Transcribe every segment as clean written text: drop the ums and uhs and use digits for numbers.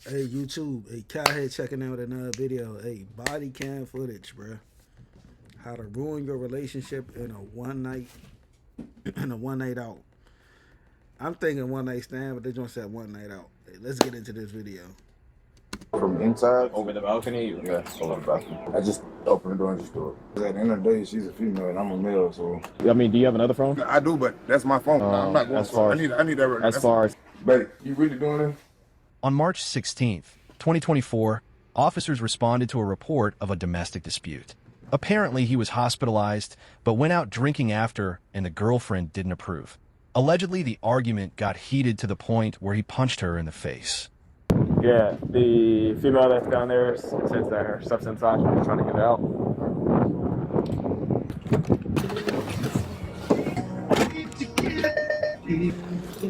Hey, YouTube. Hey, Cowhead checking out another video. Hey, body cam footage, bro. How to ruin your relationship in a one night out. I'm thinking one night stand, but they just said one night out. Hey, let's get into this video. From inside? Over the balcony? Yeah, over the balcony. I just opened the door and just do it. At the end of the day, she's a female and I'm a male, so. I mean, do you have another phone? I do, but that's my phone. I'm not going for it. I need that. As far as. Babe, you really doing it? On March 16th, 2024, officers responded to a report of a domestic dispute. Apparently, he was hospitalized, but went out drinking after, and the girlfriend didn't approve. Allegedly, the argument got heated to the point where he punched her in the face. Yeah, the female that's down there says that her stuff's inside. She's trying to get it out.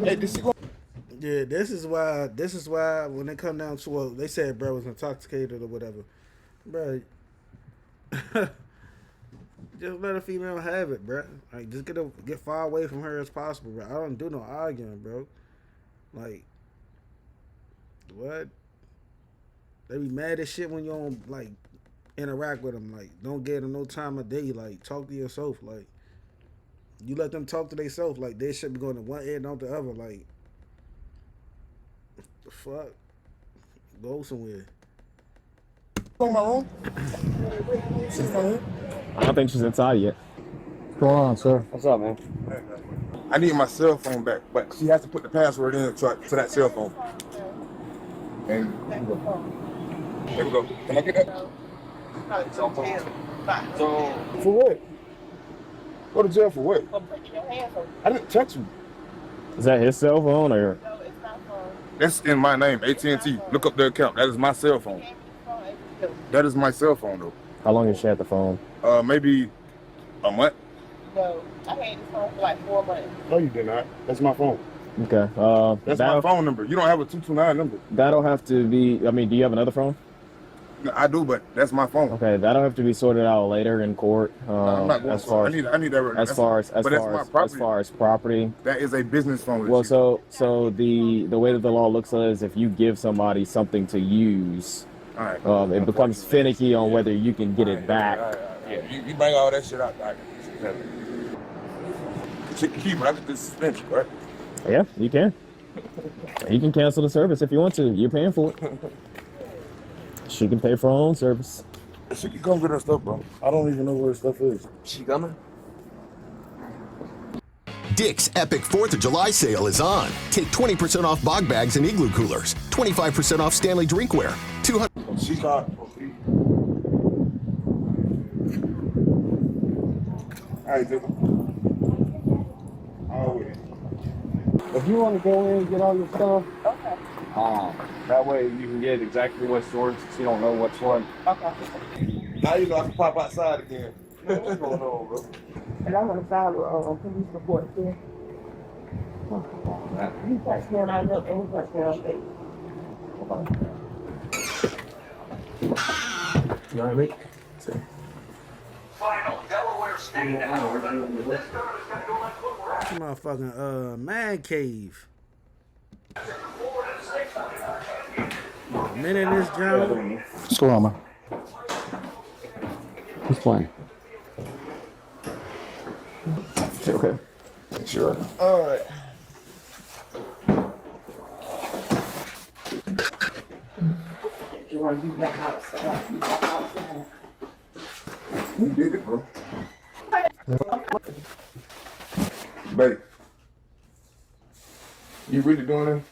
Hey, this is Yeah, this is why when it come down to they said bro was intoxicated or whatever, bro. Just let a female have it, bro. Like just get far away from her as possible, bro. I don't do no arguing, bro. Like what? They be mad as shit when you don't like interact with them. Like don't get them no time of day. Like talk to yourself. Like you let them talk to themselves. Like they should be going to one end not the other. Like the fuck, go somewhere. on my room. She's not here. I don't think she's inside yet. What's going on, sir? What's up, man? I need my cell phone back, but she has to put the password in to that cell phone. And here we go. Can I get that? So, for what? Go to jail for what? I didn't touch you. Is that his cell phone or? That's in my name, AT&T. Look up the account. That is my cell phone. That is my cell phone, though. How long has she had the phone? Maybe a month. No, I had this phone for like 4 months. No, you did not. That's my phone. Okay. That's my phone number. You don't have a 229 number. That'll have to be. I mean, do you have another phone? No, I do, but that's my phone. Okay, that'll have to be sorted out later in court. I'm not going as far as I need that. as far as property. That is a business phone. Well, so the way that the law looks at it is if you give somebody something to use, all right. It becomes finicky on whether you can get it back. Yeah, you bring all that shit out. All right. She can keep it. I can just suspend you, right? Yeah, you can. You can cancel the service if you want to. You're paying for it. She can pay for her own service. She can come get her stuff, bro. I don't even know where her stuff is. She coming? Dick's epic 4th of July sale is on. Take 20% off bog bags and igloo coolers, 25% off Stanley drinkware, 200. She's not. All right, dude. If you want to go in and get all your stuff, Okay. that way you can get exactly what's yours, so you don't know what's what. Okay. Now you know I can pop outside again. What's going on, bro? And I'm gonna file a police report too. You touch me on my lip and you touch me on my face. You all right, mate? Motherfucking man cave. Minute in this job. What's going on, man? Who's playing? Okay. Sure. All right. You want to be back outside? You back outside. You did it, bro. Babe, you really doing it?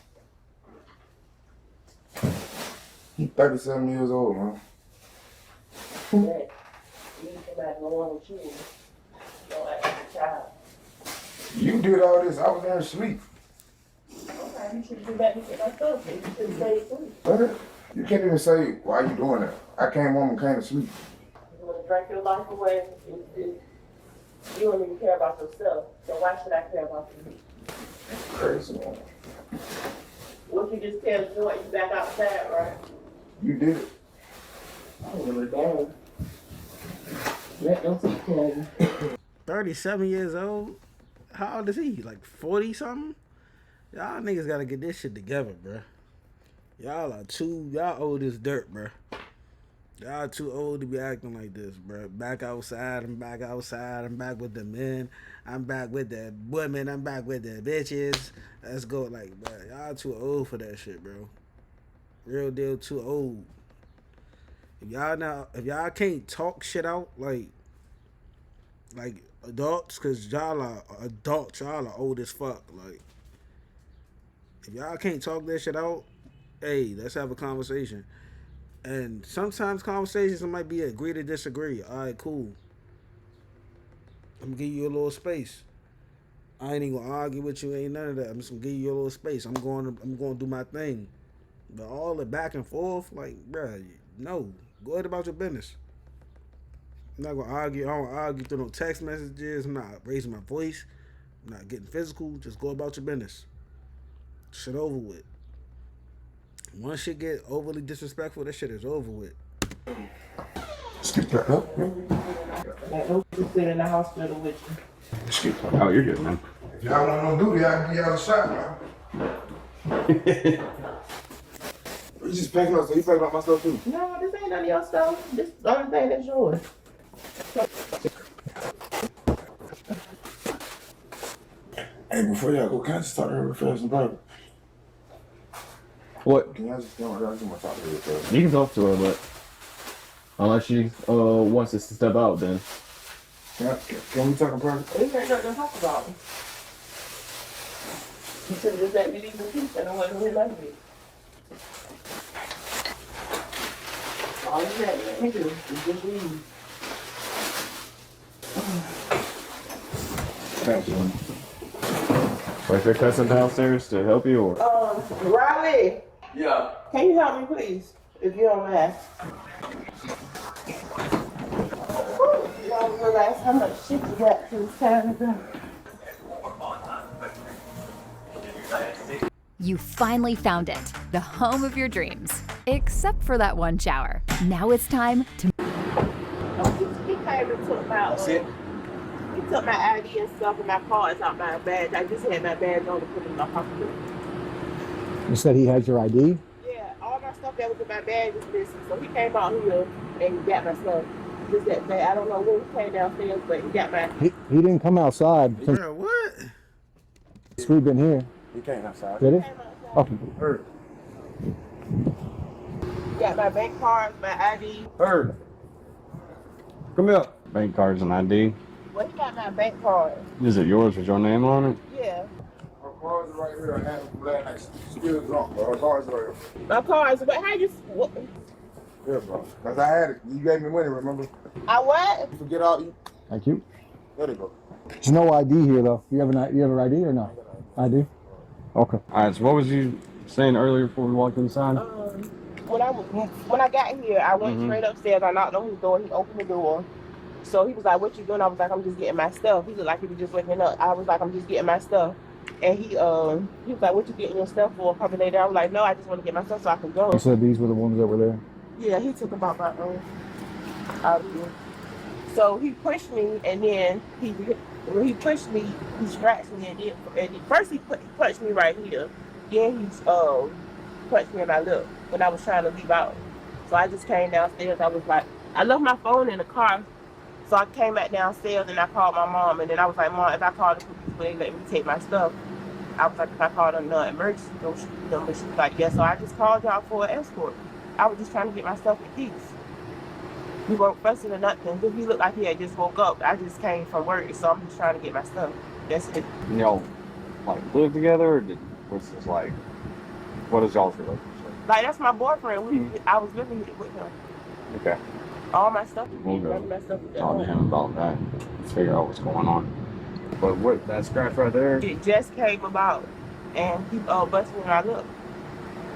He's 37 years old, man. You need somebody to want with you. Don't act like a child. You did all this. I was there asleep. Okay, you should do that with my stuff. You should stay asleep. Brother, you can't even say, why you doing that? I came home and came to sleep. You want to drink your life away. You don't even care about yourself. So why should I care about you? Crazy, man. What you just tell Joy, you back outside, right? You did it. I don't really care. Let them take care of you. 37 years old. How old is he? Like 40 something? Y'all niggas gotta get this shit together, bruh. Y'all old as dirt, bro. Y'all too old to be acting like this, bro. Back outside, I'm back outside, I'm back with the men, I'm back with the women, I'm back with the bitches. Let's go, like, bro. Y'all too old for that shit, bro. Real deal, too old. If y'all can't talk shit out like adults, cause y'all are adults, y'all are old as fuck. Like, if y'all can't talk that shit out, hey, let's have a conversation. And sometimes conversations might be agree to disagree. All right, cool. I'm gonna give you a little space. I ain't even gonna argue with you. Ain't none of that. I'm just gonna give you a little space. I'm going to do my thing. But all the back and forth, like, bruh, no. Go ahead about your business. I'm not gonna argue. I don't argue through no text messages. I'm not raising my voice. I'm not getting physical. Just go about your business. Shit over with. Once shit get overly disrespectful, that shit is over with. Skip that up. Like, who's sitting in the hospital with you? Skip that. Oh, you're good, man. If y'all want no duty, I can give y'all a shot, man. You just packing up, so you packing up my stuff too? No, this ain't none of your stuff. This is the only thing that's yours. Hey, before y'all go, can I just start her real fast and private? What? Can I just go around to my top real fast? You can talk to her, but unless she wants us to step out, then. Can we talk in private? We ain't nothing to talk about. You should have just let me leave in peace and I wasn't really like me. All you had to let me do is just leave. Thanks, man. Wait, your cousin downstairs to help you, or? Riley, Yeah. can you help me please? If you don't mind. You don't realize how much shit you got to this time ago. You finally found it, the home of your dreams. Except for that one shower. Now it's time to... He came and took my, he took my ID and stuff and my car and not my badge. I just had my badge on to put in my pocket. You said he has your ID? Yeah, all my stuff that was in my bag was missing. So he came out here and he got my stuff. Just that bag. I don't know when he came downstairs, but he got my... He didn't come outside since Bruh, what? we've been here. He came outside. Did he? Okay. Heard. Got my bank cards, my ID. Heard. Come here. Bank cards and ID. Well, he got my bank card. Is it yours with your name on it? Yeah. Her cards are right here. I had them from last night. Still drunk, bro. Her cards are right here. My cards, but how you... What? Yeah, bro. Because I had it. You gave me money, remember? I what? You forget all you. Thank you. There they go. There's no ID here though. You have an ID or no? ID? Okay. All right. So what was you saying earlier before we walked inside? When I got here, I went straight upstairs. I knocked on his door. He opened the door. So he was like, "What you doing?" I was like, "I'm just getting my stuff." He looked like he was just waking up. I was like, "I'm just getting my stuff." And he was like, "What you getting your stuff for?" A couple later, I was like, "No, I just want to get my stuff so I can go." You said these were the ones that were there? Yeah, he took about my own out of here. So he pushed me, and then when he pushed me, he scratched me, and first he punched me right here. Then he punched me in my lip when I was trying to leave out. So I just came downstairs. I was like, I left my phone in the car. So I came back downstairs and I called my mom, and then I was like, "Mom, if I call the police, will they let me take my stuff?" I was like, "If I called an emergency, don't shoot them." But she was like, "Yeah." So I just called y'all for an escort. I was just trying to get my stuff in peace. We weren't fussing or nothing. But he looked like he had just woke up. I just came from work, so I'm just trying to get my stuff. That's it. Y'all like live together, or what's this like? What is y'all's relationship? Like, that's my boyfriend. I was living with him. Okay. All my stuff. We'll go My stuff was at talk to home. him about that. Figure out what's going on. But what, that scratch right there? It just came about, and he busted me in my lip.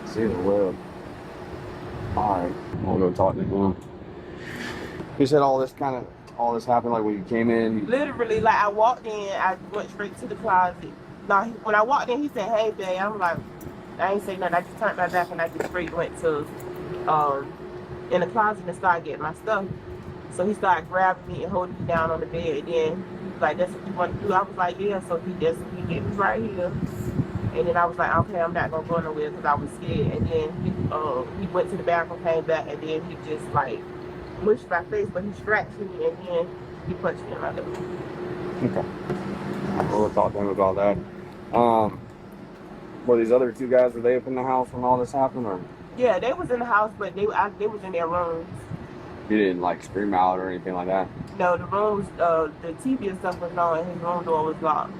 See the web. Alright, we'll go talk to him. You said all this happened like when you came in? Literally, like, I walked in, I went straight to the closet. Now, when I walked in, he said, "Hey, babe." I'm like, I ain't say nothing. I just turned my back and I just straight went to in the closet and started getting my stuff. So he started grabbing me and holding me down on the bed. And then he was like, "That's what you want to do?" I was like, "Yeah." So he did me right here. And then I was like, okay, I'm not gonna go nowhere because I was scared. And then he went to the bathroom, came back, and then he just like mushed my face, but he scratched me, and then he punched me in my face. Okay. We'll talk to him about that. Were these other two guys, were they up in the house when all this happened, or? Yeah, they was in the house, but they was in their rooms. You didn't like scream out or anything like that? No, the rooms, the TV and stuff was on, and his room door was locked.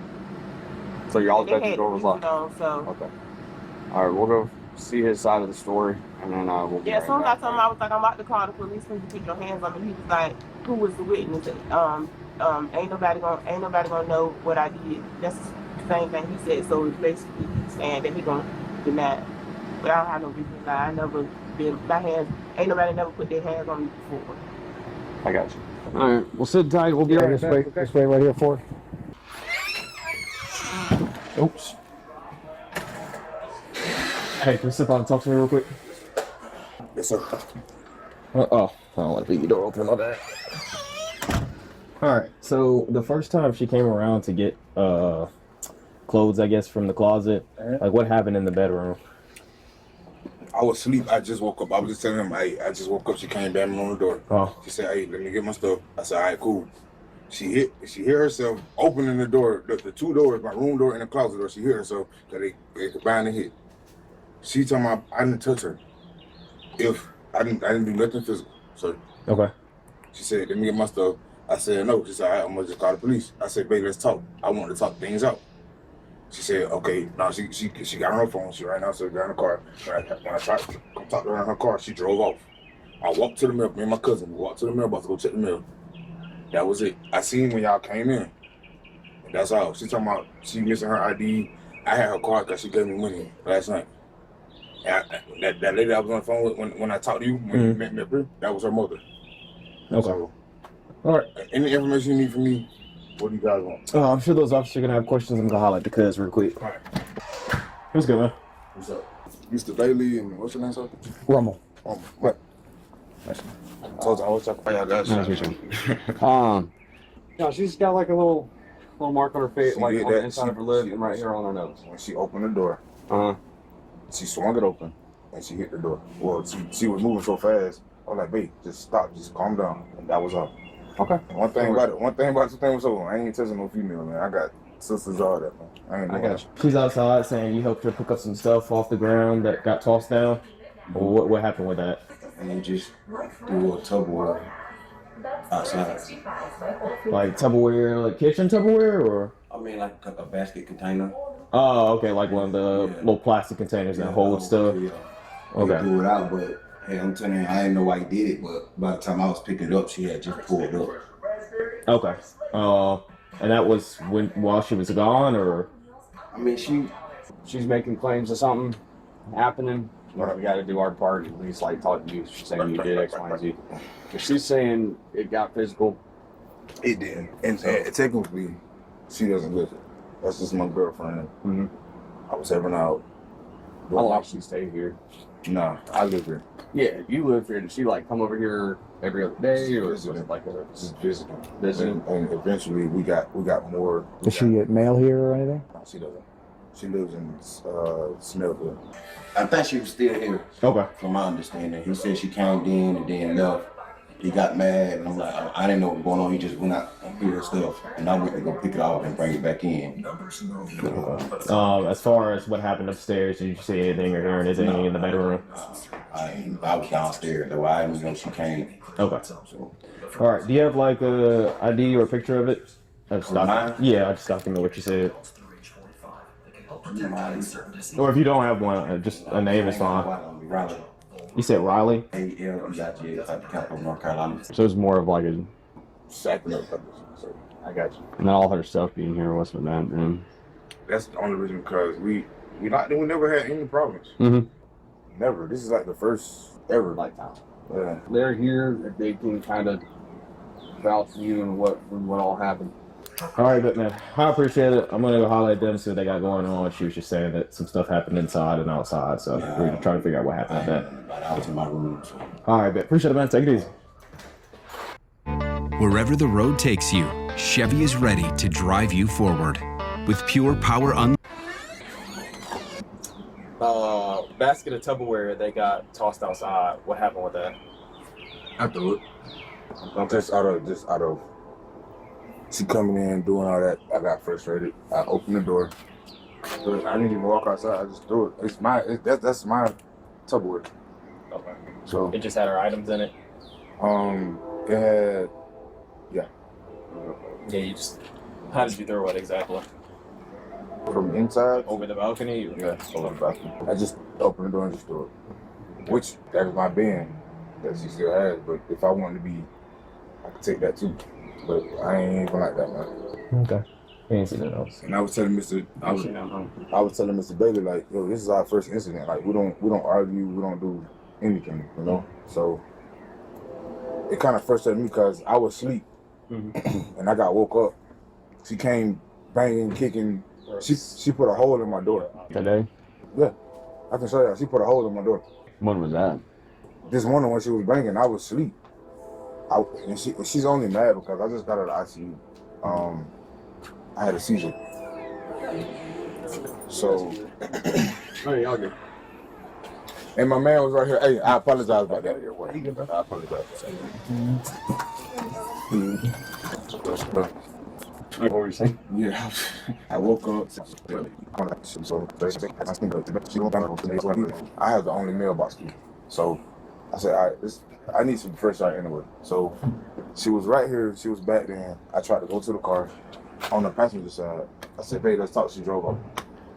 So y'all's They bedroom had door the was music locked? on, so. Okay. All right, we'll go see his side of the story, and then we'll be Yeah, as soon as I right told him, I was like, I'm about to call the police when you put your hands on me. He was like, who was the witness? Ain't nobody gonna know what I did. That's the same thing he said. So it's basically he's saying that he gonna deny it. But I don't have no reason to lie. I never been, my hands, ain't nobody never put their hands on me before. I got you. All right, we'll sit tight. We'll be Yeah, right just back. wait, Okay? just wait right here for it. Oops. Hey, can you step out and talk to me real quick? Yes, sir. Oh, I don't want to leave the door open, my bad. Alright, so the first time she came around to get clothes, I guess, from the closet, like what happened in the bedroom? I was asleep. I just woke up. I was just telling him, hey, I just woke up. She came banging on the door. Oh. She said, hey, let me get my stuff. I said, all right, cool. She hear herself opening the door, the two doors, my room door and the closet door. She hear herself that they combined and hit. She told me I didn't touch her. If I didn't do nothing physical. So Okay. she said, let me get my stuff. I said, no. She said, all right, I'm gonna just call the police. I said, baby, let's talk. I want to talk things out. She said, okay. Now she got on her phone. She right now, so got in the car. When I tried to come talk to her in her car, she drove off. I walked to the mail. Me and my cousin walked to the mailbox to go check the mail. That was it. I seen when y'all came in. And that's all. She talking about she missing her ID. I had her card because she gave me money last night. And that lady I was on the phone with when I talked to you, when you met me up here, that was her mother. Okay. So, all right. Any information you need from me, what do you guys want? I'm sure those officers are going to have questions. I'm going to holler at the cuz real quick. All right. What's good, man? What's up? Mr. Bailey and what's your name, sir? Rummel. What? I told you I was talking about y'all guys. No, she's got like a little mark on her face, She like did on the that. inside of her lip and right here on her nose. When she opened the door, she swung it open and she hit the door. Well, she was moving so fast. I was like, babe, just stop, just calm down. And that was all. Okay. One thing about the thing was so I ain't touching no female, man. I got sisters, all that, man. I got you. She's outside saying you helped her pick up some stuff off the ground that got tossed down. Well, what happened with that? And they just threw a Tupperware outside. Like Tupperware, like kitchen Tupperware, or? I mean, like a basket container. Oh, okay, like one of the little plastic containers that hold stuff. Yeah. Okay. They threw it out, but hey, I'm telling you, I didn't know why he did it, but by the time I was picking it up, she had just pulled up. Okay. And that was while she was gone, or? I mean, she's making claims of something happening. But we got to do our part, at least like talk to you. She's saying you did X, Y, and Z. If she's saying it got physical. It did. And technically, she doesn't live here. That's just my girlfriend. Mm-hmm. I was having out. How long she stay here? Nah, I live here. Yeah, you live here. Does she like come over here every other day, or was it like a Just visiting? Visiting? And eventually, we got more. Does she get mail here or anything? No, she doesn't. She lives in Snellville. I think she was still here. Okay. From my understanding, he said she came in and then left. He got mad, and I'm like, I didn't know what was going on. He just went out and threw her stuff, and I went to go pick it up and bring it back in. As far as what happened upstairs, did you see anything or hear anything in the bedroom? I was downstairs, though. I didn't know she came. Okay. All right. Do you have like a ID or a picture of it? Mine? Yeah, I just document what you said. Or if you don't have one, just a name is fine. Riley. You said Riley? A-L-E-I-G-H, like the capital of North Carolina. So it's more of like a. Sacramento. I got you. And then all her stuff being here, what's with that? Then? That's the only reason because we never had any problems. Mm-hmm. Never. This is like the first ever. Lifetime. Yeah. They're here. They can kind of vouch for you and what all happened. All right, but man, I appreciate it. I'm gonna go holler at them, see what they got going on. She was just saying that some stuff happened inside and outside, so we're gonna try to figure out what happened with that. I was in my room. So. All right, but appreciate it, man. Take it easy. Wherever the road takes you, Chevy is ready to drive you forward. With pure power basket of Tupperware they got tossed outside. What happened with that? I threw it. Just out of she coming in doing all that. I got frustrated. I opened the door. I didn't even walk outside. I just threw it. That's my Tupperware. Okay. So It just had her items in it. it had Yeah, you just. How did you throw it exactly? from inside. Over the balcony? Or? Yeah, over the balcony. I just opened the door and just threw it. Which that is my bin that she still has. But if I wanted to be, I could take that too. But I ain't even like that, man. Okay. He ain't seen nothing else. And I was telling I was telling Mr. Bailey, like, yo, this is our first incident. Like, we don't argue, we don't do anything, you know. So it kind of frustrated me because I was asleep and I got woke up. She came banging, kicking. She put a hole in my door. Today? Yeah, I can show you. She put a hole in my door. When was that? This morning when she was banging, I was asleep. And she's only mad because I just got out of the ICU. I had a seizure. So, Hey, y'all good. and my man was right here. Hey, I apologize about that. I apologize. What were you saying? Yeah, I woke up. So I have the only mailbox key. So I said, all right, I need some fresh air anyway. So she was right here. She was back then. I tried to go to the car on the passenger side. I said, babe, let's talk. She drove up.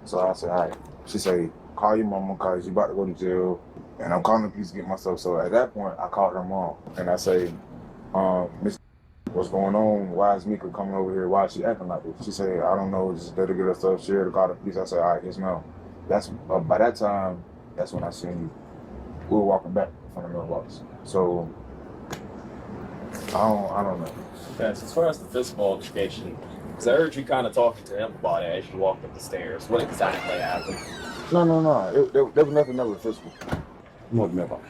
So I said, all right. She said, call your mama because you about to go to jail. And I'm calling the police to get myself. So at that point, I called her mom. And I say, Miss, what's going on? Why is Mika coming over here? Why is she acting like this? She said, I don't know. Just let her get her stuff. She had to call the police. I said, all right, yes, ma'am. That's by that time, that's when I seen you. We were walking back from the mailbox. So I don't know. Okay, so as far as the physical altercation, because I heard you kind of talking to him about it as you walked up the stairs. What exactly happened? No. There was nothing that was physical. More mailbox.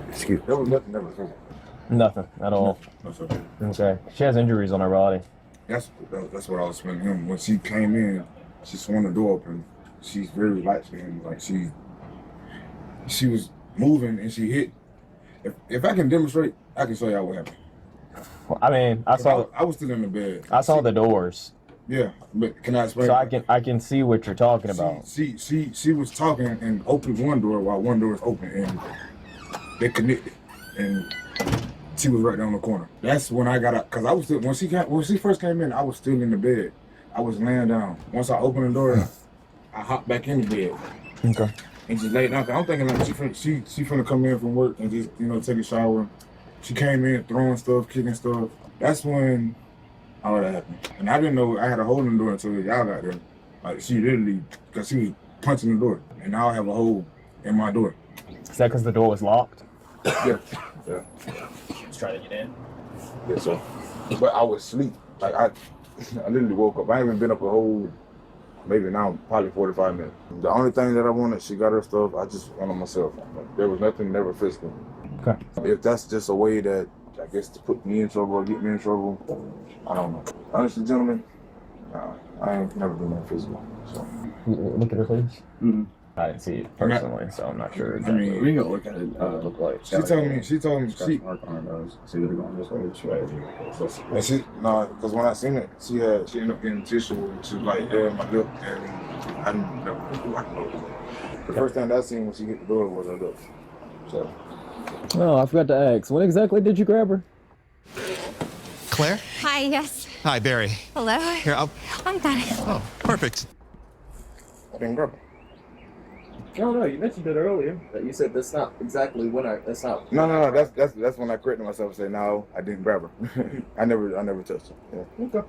Excuse me. There was nothing that was physical. Nothing at all. That's okay. Okay. She has injuries on her body. That's what I was explaining to him. When she came in, she swung the door open. She's very light skinned. Like she was moving and she hit. If I can demonstrate, I can show y'all what happened. Well, I mean, I was still in the bed. I saw the doors. Yeah, but can I explain? So I can see what you're talking about. She was talking and opened one door while one door is open and they connected and she was right down the corner. That's when I got up because I was still when she first came in, I was still in the bed. I was laying down. Once I opened the door, I hopped back in the bed. Okay. And just laid down. I'm thinking like she finna come in from work and just take a shower. She came in throwing stuff, kicking stuff. That's when all that happened. And I didn't know I had a hole in the door until y'all got there. Like she literally, because she was punching the door, and now I have a hole in my door. Is that because the door was locked? Yeah. Just trying to get in. Yeah. So, but I was asleep. Like I literally woke up. I ain't even been up a whole. Maybe now, probably 45 minutes. The only thing that I wanted, she got her stuff. I just wanted myself. There was nothing, never physical. Okay. If that's just a way that, I guess, to put me in trouble or get me in trouble, I don't know. Honestly, gentlemen, I ain't never been that physical. So. Look at her, please. Mm-hmm. I didn't see it personally, so I'm not sure. I mean, We can go look at it. Look like she told me she. Mark on her nose. See they're going this way, this way. And she because when I seen it, she ended up getting tissue. She was like, yeah, my lip, and I didn't never know. The first thing that I seen when she hit the door was her lip. So. Oh, I forgot to ask. When exactly did you grab her? Claire? Hi, yes. Hi, Barry. Hello. Here, I'm fine. Oh, perfect. I didn't grab her. No, you mentioned it earlier. That you said that's not exactly when that's not. No. That's when I corrected myself and said, no, I didn't grab her. I never touched her. Yeah. Okay.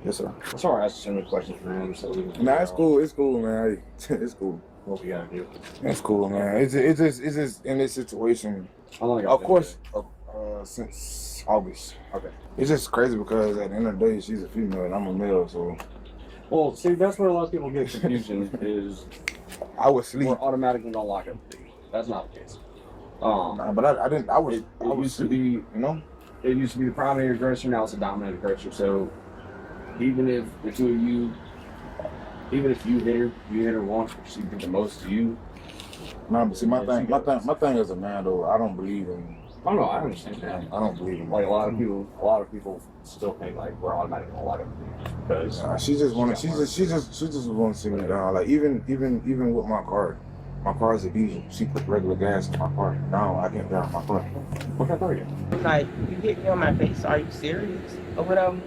Yes, sir. I'm sorry, I asked so many questions for him. So Nah, it's cool. It's cool, man. It's cool. What we gotta do? It's cool, man. It's just in this situation. How long Of course, since August. Okay. It's just crazy because at the end of the day, she's a female and I'm a male, so. Well, see, that's where a lot of people get confusion is. I was asleep. We're automatically gonna lock up. That's not the case. But I didn't. I was. It I was used to be, you know. It used to be the primary aggressor. Now it's a dominant aggressor. So even if the two of you even if you hit her once, she did the most to you. No, but see, my thing as a man though, I don't believe in. Oh no, I understand that. I don't believe in like a lot of people still think like we're automatic in a lot of things because she just want to see me down. Like even with my car is a diesel. She put regular gas in my car. No, I can't drive my car. What kind of car are you? Like, you hit me on my face, are you serious? Or whatever.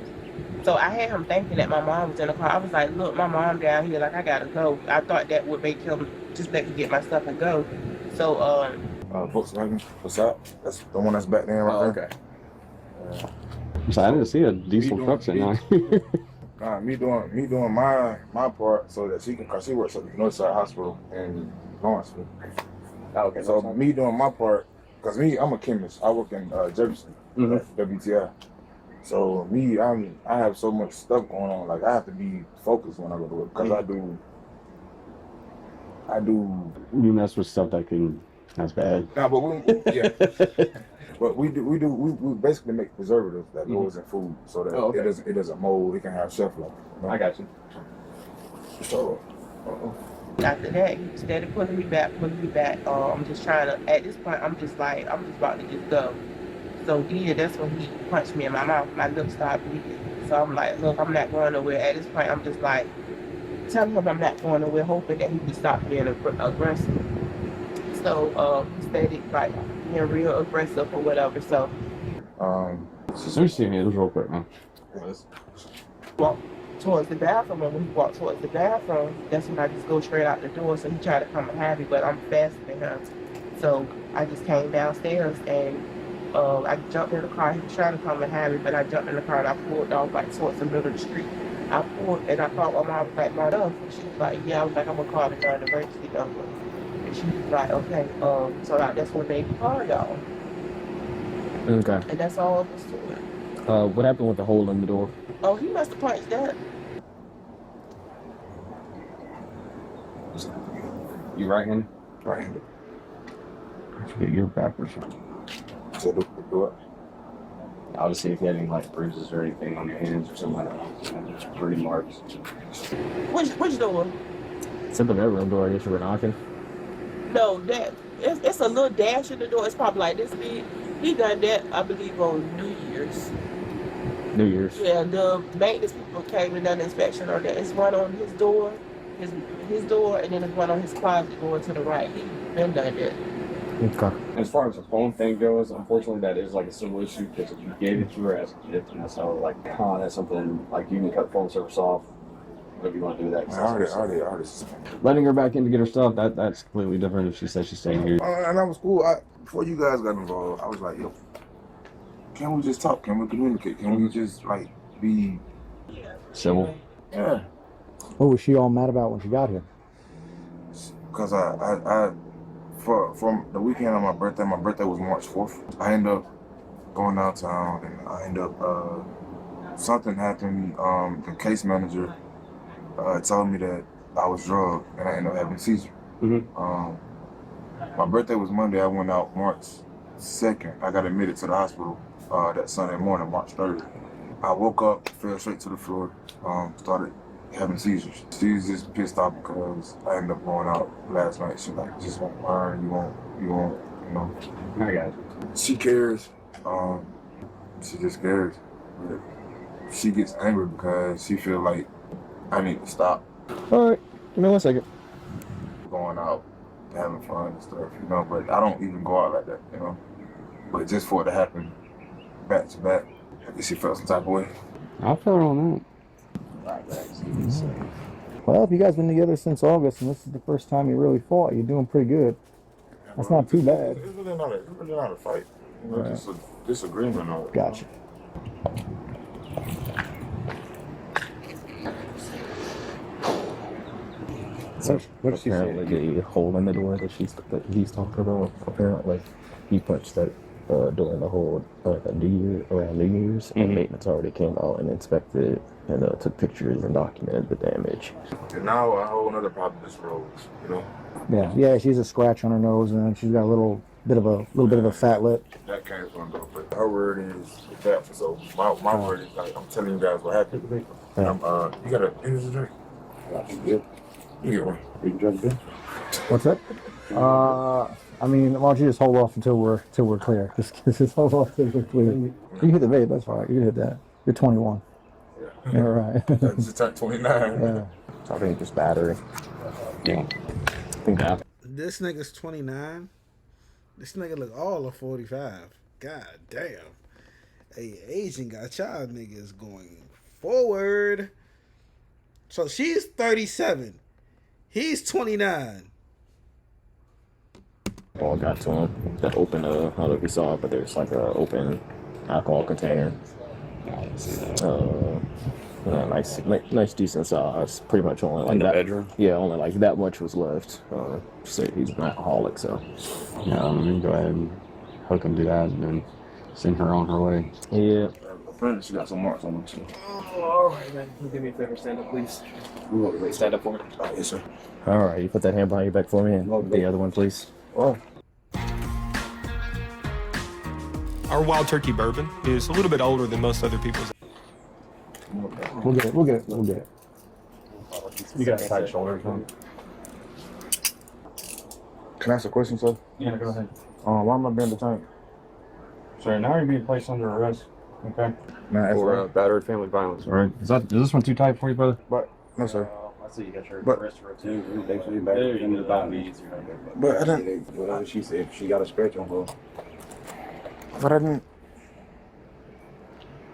So I had him thinking that my mom was in the car. I was like, look, my mom down here, like I gotta go. I thought that would make him just let me get my stuff and go. So Volkswagen Passat. That's the one that's back there right there. Okay. So I didn't see a diesel truck sitting on. Me doing my part so that she can, cause she works at the Northside Hospital in Lawrenceville. Okay. So me doing my part, cause I'm a chemist. I work in Jefferson, WTI. So I have so much stuff going on. Like I have to be focused when I go to work, cause I do. You mess with stuff that's bad. Nah, but but we basically make preservatives that goes in food so that it doesn't mold. It can have shelf life. You know? I got you. So. After that, he started pulling me back. I'm just trying to. At this point, I'm just about to just go. So yeah, that's when he punched me in my mouth. My lips started bleeding. So I'm like, look, I'm not going nowhere. At this point, I'm just like telling him I'm not going nowhere, hoping that he would stop being aggressive. So he started like being real aggressive or whatever. So let me see me real quick, man. Walk towards the bathroom, and when he walked towards the bathroom, that's when I just go straight out the door. So he tried to come and have me, but I'm faster than him. So I just came downstairs and I jumped in the car. He was trying to come and have me, but I jumped in the car and I pulled off like towards the middle of the street. I pulled and I thought my mom was like, my love. She was like, yeah. I was like, I'm gonna call the emergency number. And she was like, okay. So that's when they called y'all. Okay. And that's all it was to it. What happened with the hole in the door? Oh, he must have punched that. You right-handed? Right-handed. You're backwards. So do it. I'll just see if you had any like bruises or anything on your hands or something like that. Pretty marks. Which door? It's in the bedroom door. I guess you were knocking. No, it's a little dash in the door. It's probably like this big. He done that, I believe, on New Year's. New Year's. Yeah, the maintenance people came and done an inspection on that. It's one on his door, his door, and then there's one on his closet going to the right. He been done that. Okay. As far as the phone thing goes, unfortunately, that is like a similar issue because if you gave it to her as a gift, and that's how like, that's something like you can cut phone service off. Whatever you want to do with that. I already. Letting her back in to get her stuff, that's completely different if she says she's staying here. And that was cool. Before you guys got involved, I was like, yo, can we just talk? Can we communicate? Can we just like be civil? Yeah. What was she all mad about when she got here? Because from the weekend of my birthday was March 4th. I ended up going downtown and I ended up, something happened. The case manager told me that I was drugged and I ended up having a seizure. My birthday was Monday. I went out March 2nd. I got admitted to the hospital that Sunday morning, March 3rd. I woke up, fell straight to the floor, started having seizures. She was just pissed off because I ended up going out last night. She like, just won't learn, you won't, you know. I got you. She cares. She just cares. But she gets angry because she feel like I need to stop. All right, give me 1 second. Going out, having fun and stuff, you know. But I don't even go out like that, you know. But just for it to happen back to back, I guess she felt some type of way. I'll feel her on that. Well, if you guys been together since August and this is the first time you really fought, you're doing pretty good. That's not too bad. It's really not a fight. You know, just a disagreement on it. Gotcha. So what did she say? The hole in the door that he's talking about. Apparently, he punched that during the whole around New Year's, and maintenance already came out and inspected it and took pictures and documented the damage. And now a whole other problem just rose, you know. Yeah, she's a scratch on her nose and she's got a little bit of a fat lip. That came from though, but her word is that. So my word is like I'm telling you guys what happened. Yeah. You got an energy drink? Yeah. What's that? I mean, why don't you just hold off until we're clear? Just hold off until we're clear. You can hit the vape. That's fine. You can hit that. You're 21. Yeah, right. I just turned 29. Yeah. I think just battery. Yeah. I think that. This nigga's 29. This nigga look all of 45. God damn. Hey, Asian got y'all niggas going forward. So she's 37. He's 29. All got to him. That open, I don't know if you saw it, but there's like a open alcohol container. Nice decent size. Pretty much only like In the that. bedroom? Yeah, only like that much was left. Say he's an alcoholic, so. Yeah, I'm gonna go ahead and hook him to that and then send her on her way. Yeah. She got some marks on them too. Oh, all right, man. Can you do me a favor? Stand up, please. Stand up for me. Yes, sir. All right, you put that hand behind your back for me, and the other one, please. Oh. Our Wild Turkey bourbon is a little bit older than most other people's. We'll get it. You got tight shoulders, huh? Can I ask a question, sir? Yeah, go ahead. Why am I being detained? Sir, now you're being placed under arrest. Okay. Man, For battery family violence. All right. Is this one too tight for you, brother? But no, sir. I see you got your But- wrist for it too. Battery family violence. But I didn't. Well, she said she got a scratch on her. But I didn't.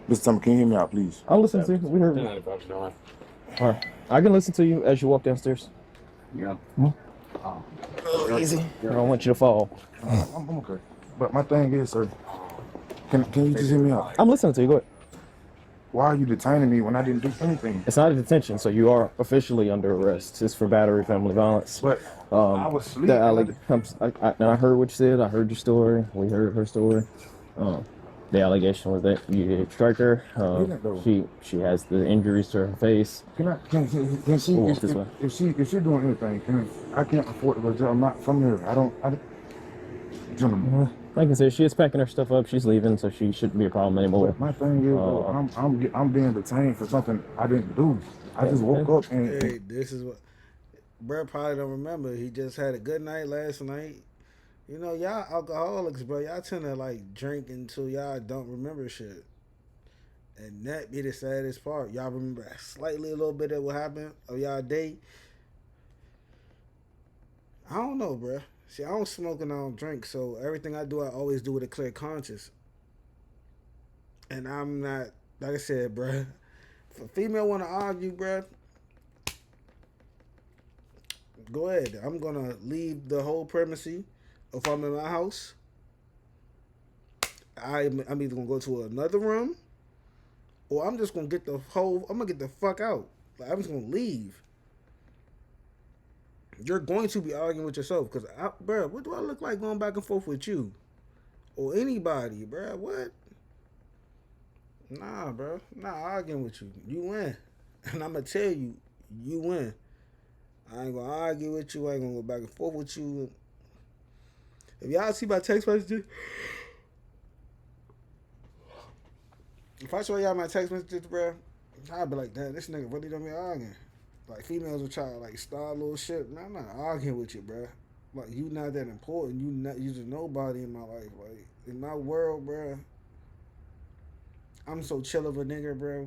Mr. Thomas, can you hear me out, please? I'll listen to you. We heard you. All right. I can listen to you as you walk downstairs. Yeah. Easy. I don't want you to fall. I'm okay. But my thing is, sir, can you just hear me out? I'm listening to you. Go ahead. Why are you detaining me when I didn't do anything? It's not a detention, so you are officially under arrest. It's for battery family violence. But I was sleeping. I heard what you said. I heard your story. We heard her story. The allegation was that you did strike her. She has the injuries to her face. Can she? We'll walk this way. If she's doing anything, I can't afford to go to jail. I'm not from here. I don't. Gentlemen. Like I said, she is packing her stuff up. She's leaving, so she shouldn't be a problem anymore. My thing is, bro, I'm being detained for something I didn't do. I just woke up and. Hey, this is what. Bro probably don't remember. He just had a good night last night. You know, y'all alcoholics, bro. Y'all tend to like drink until y'all don't remember shit. And that be the saddest part. Y'all remember slightly a little bit of what happened of y'all day. I don't know, bro. See, I don't smoke and I don't drink, so everything I do, I always do with a clear conscience. And I'm not, like I said, bro. If a female want to argue, bro, go ahead. I'm going to leave the whole premises. If I'm in my house, I'm either going to go to another room or I'm just going to get I'm going to get the fuck out. Like, I'm just going to leave. You're going to be arguing with yourself because, bro, what do I look like going back and forth with you? Or anybody, bro? What? Nah, bro. Not arguing with you. You win. And I'm going to tell you, you win. I ain't going to argue with you. I ain't going to go back and forth with you. If y'all see my text messages, if I show y'all my text messages, bro, I'll be like, damn, this nigga really don't be arguing. Like, females will try to, like, start a little shit. Man, I'm not arguing with you, bro. Like, you not that important. You just nobody in my life. Like, in my world, bro, I'm so chill of a nigga, bro.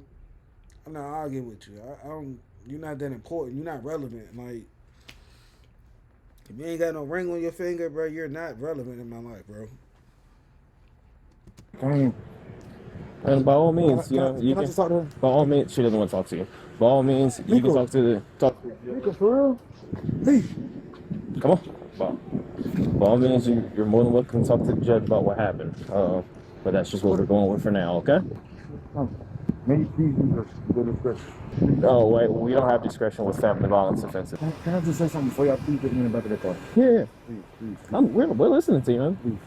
I'm not arguing with you. I don't, you're not that important. You're not relevant. Like, if you ain't got no ring on your finger, bro, you're not relevant in my life, bro. And by all means, you know, you can talk to her. By all means, she doesn't want to talk to you. By all means, you can talk to the Nico, for real? Hey. Come on. By all means, you're more than welcome to talk to the judge about what happened. But that's just what we're going with for now, okay? May you please use your discretion. Oh, wait, we don't have discretion with family violence offenses. Can I just say something before y'all please get me in the back of that car? Yeah. Please. We're listening to you, man. Please.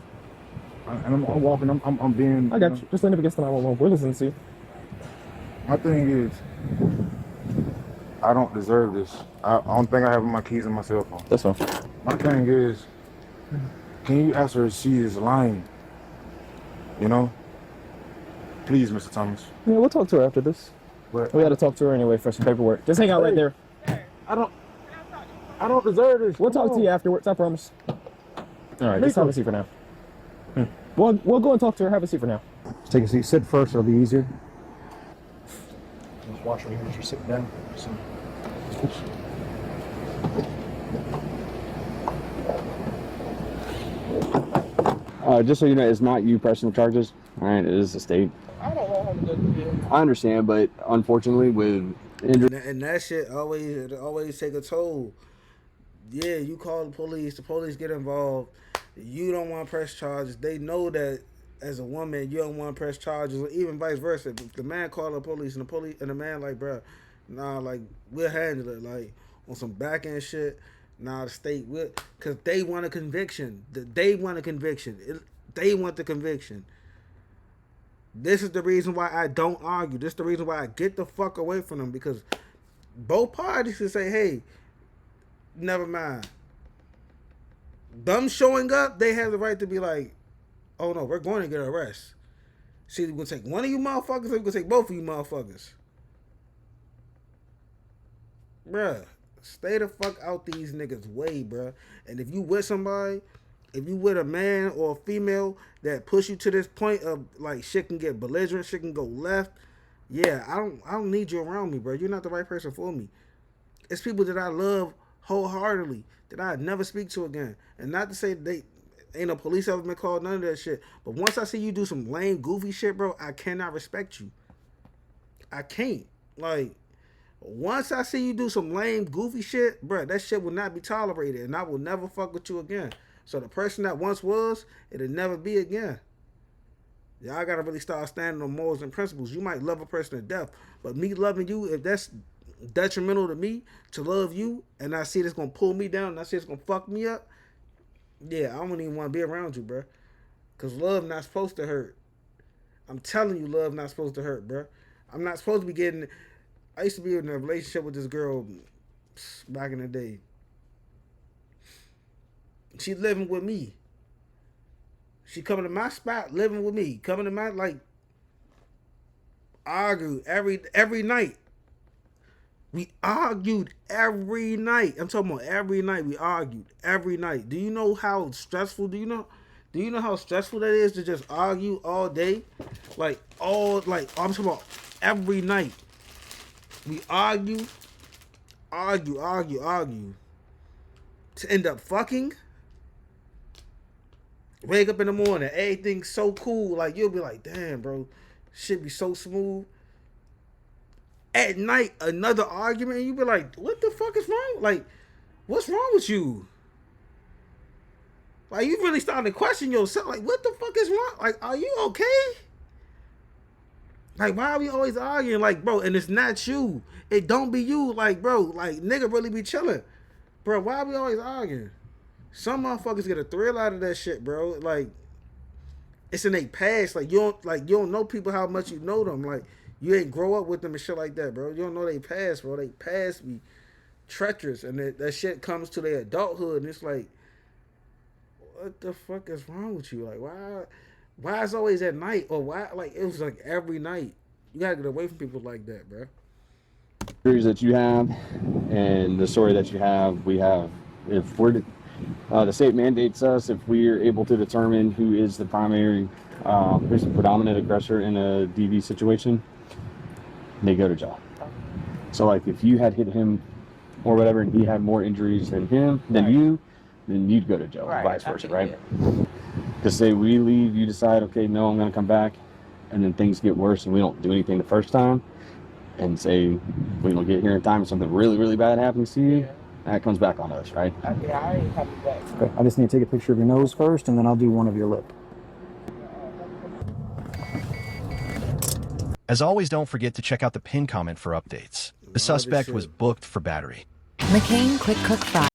And I'm walking, I'm being... I got you. Just lean up against the 911. We're listening to you. My thing is, I don't deserve this. I don't think I have my keys in my cell phone. That's fine. My thing is, can you ask her if she is lying? You know? Please, Mr. Thomas. Yeah, we'll talk to her after this. But we got to talk to her anyway for some paperwork. Just hang out right there. I don't deserve this. We'll talk to you afterwards, I promise. All right, just have a seat for now. We'll go and talk to her. Have a seat for now. Let's take a seat. Sit first. It'll be easier. Just watch right here as you're sitting down. Just so you know, it's not you pressing the charges. All right, it is the state. I don't know how to go to jail. I understand, but unfortunately, with injury, And that shit always take a toll. Yeah, you call the police get involved. You don't want to press charges. They know that as a woman, you don't want to press charges, or even vice versa. If the man call the police and the man like, bruh, nah, like we'll handle it, like on some back end shit. Nah, the state will, cause they want a conviction. They want a conviction. They want the conviction. This is the reason why I don't argue. This is the reason why I get the fuck away from them, because both parties can say, hey, never mind. Them showing up, they have the right to be like, oh no, we're going to get an arrest. See, we're going to take one of you motherfuckers, or we're going to take both of you motherfuckers. Bruh, stay the fuck out these niggas' way, bruh. And if you with somebody, if you with a man or a female that push you to this point of like shit can get belligerent, shit can go left, yeah, I don't need you around me, bro. You're not the right person for me. It's people that I love wholeheartedly that I never speak to again. And not to say they ain't no police ever been called, none of that shit. But once I see you do some lame, goofy shit, bro, I cannot respect you. I can't. Like, once I see you do some lame, goofy shit, bro, that shit will not be tolerated, and I will never fuck with you again. So the person that once was, it'll never be again. Y'all gotta really start standing on morals and principles. You might love a person to death, but me loving you, if that's detrimental to me to love you, and I see this gonna pull me down, and I see it's gonna fuck me up, yeah, I don't even want to be around you, bro. Cause love not supposed to hurt. I'm telling you, love not supposed to hurt, bro. I'm not supposed to be getting. I used to be in a relationship with this girl back in the day. She living with me. She coming to my spot, living with me. Coming to my, like, argue every night. We argued every night. I'm talking about every night. We argued every night. Do you know how stressful? Do you know how stressful that is to just argue all day? I'm talking about every night. We argue. To end up fucking. Wake up in the morning, everything's so cool. Like, you'll be like, damn, bro, shit be so smooth. At night, another argument, and you be like, what the fuck is wrong? Like, what's wrong with you? Like, you really starting to question yourself. Like, what the fuck is wrong? Like, are you okay? Like, why are we always arguing? Like, bro, and it's not you. It don't be you. Like, bro, like, nigga really be chilling. Bro, why are we always arguing? Some motherfuckers get a thrill out of that shit, bro. Like, it's in their past. Like, you don't know people how much you know them. Like, you ain't grow up with them and shit like that, bro. You don't know they past, bro. They past be treacherous, and that shit comes to their adulthood, and it's like, what the fuck is wrong with you? Like, why is always at night? Or why, like, it was like every night. You gotta get away from people like that, bro. Stories that you have and the story that you have, we have. If we're the state mandates us, if we're able to determine who is the primary, who's the predominant aggressor in a DV situation, they go to jail. So, like, if you had hit him or whatever, and he had more injuries than him, than you, then you'd go to jail, vice versa, right? Because say we leave, you decide, okay, no, I'm going to come back, and then things get worse and we don't do anything the first time, and say we don't get here in time and something really, really bad happens to you, that comes back on us, right? Yeah, I ain't coming back. Okay, I just need to take a picture of your nose first, and then I'll do one of your lip. As always, don't forget to check out the pin comment for updates. The suspect was booked for battery. McCain Quick Cook Fries.